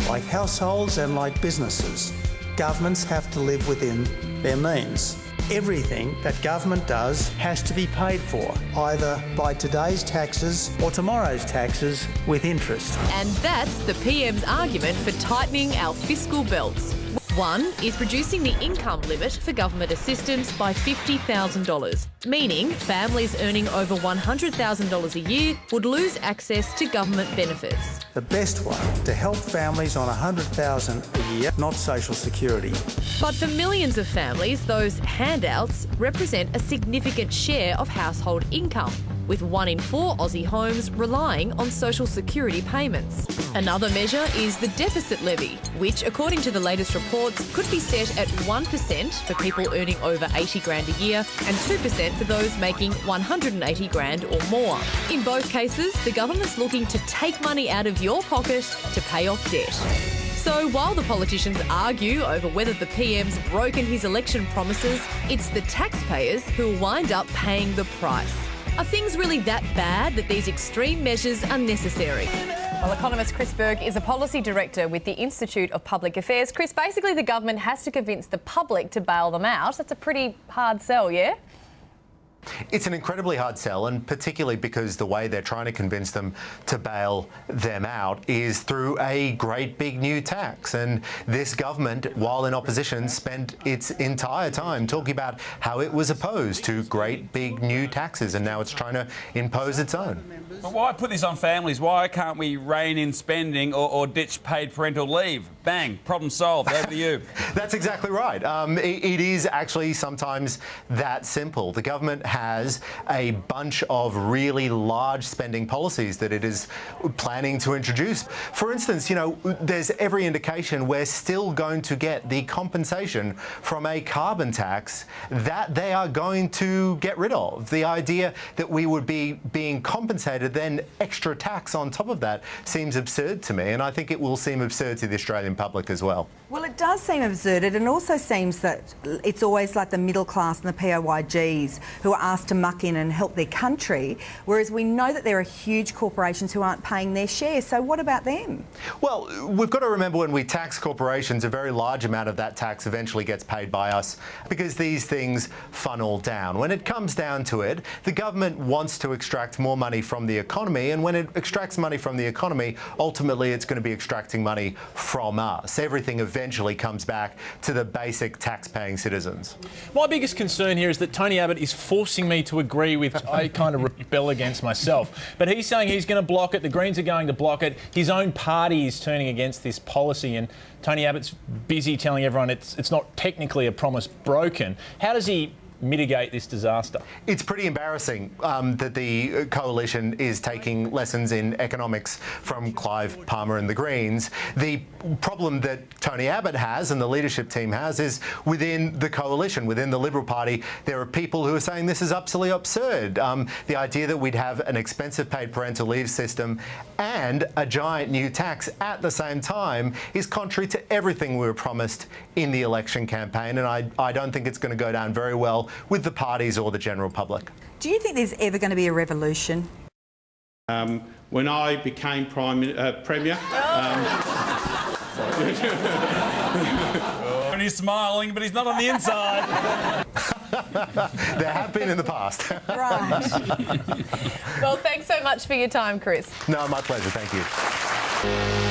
Like households and like businesses, governments have to live within their means. Everything that government does has to be paid for, either by today's taxes or tomorrow's taxes with interest. And that's the PM's argument for tightening our fiscal belts. One is reducing the income limit for government assistance by $50,000, meaning families earning over $100,000 a year would lose access to government benefits. The best way to help families on $100,000 a year, not social security. But for millions of families, those handouts represent a significant share of household income, with 1 in 4 Aussie homes relying on social security payments. Another measure is the deficit levy, which, according to the latest reports, could be set at 1% for people earning over 80 grand a year and 2% for those making 180 grand or more. In both cases, the government's looking to take money out of your pocket to pay off debt. So while the politicians argue over whether the PM's broken his election promises, it's the taxpayers who'll wind up paying the price. Are things really that bad that these extreme measures are necessary? Well, economist Chris Berg is a policy director with the Institute of Public Affairs. Chris, basically the government has to convince the public to bail them out. That's a pretty hard sell, yeah? It's an incredibly hard sell, and particularly because the way they're trying to convince them to bail them out is through a great big new tax. And this government, while in opposition, spent its entire time talking about how it was opposed to great big new taxes, and now it's trying to impose its own. But why put this on families? Why can't we rein in spending or ditch paid parental leave? Bang, problem solved. Over to you. That's exactly right. It is actually sometimes that simple. The government has a bunch of really large spending policies that it is planning to introduce. For instance, you know, there's every indication we're still going to get the compensation from a carbon tax that they are going to get rid of. The idea that we would be being compensated, then extra tax on top of that, seems absurd to me, and I think it will seem absurd to the Australian public as well. Well, it does seem absurd. It also seems that it's always like the middle class and the PAYGs who are asked to muck in and help their country, whereas we know that there are huge corporations who aren't paying their share. So what about them? Well, we've got to remember when we tax corporations, a very large amount of that tax eventually gets paid by us because these things funnel down. When it comes down to it, the government wants to extract more money from the economy, and when it extracts money from the economy, ultimately it's going to be extracting money from us. Everything eventually comes back to the basic tax-paying citizens. My biggest concern here is that Tony Abbott is forcing me to agree with, I kind of rebel against myself. But he's saying he's going to block it, the Greens are going to block it, his own party is turning against this policy, and Tony Abbott's busy telling everyone it's not technically a promise broken. How does he mitigate this disaster? It's pretty embarrassing that the coalition is taking lessons in economics from Clive Palmer and the Greens. The problem that Tony Abbott has and the leadership team has is within the coalition, within the Liberal Party, there are people who are saying this is absolutely absurd. The idea that we'd have an expensive paid parental leave system and a giant new tax at the same time is contrary to everything we were promised in the election campaign, and I don't think it's going to go down very well with the parties or the general public. Do you think there's ever going to be a revolution? When I became Premier... And he's smiling, but he's not on the inside. There have been in the past. Right. Well, thanks so much for your time, Chris. No, my pleasure. Thank you.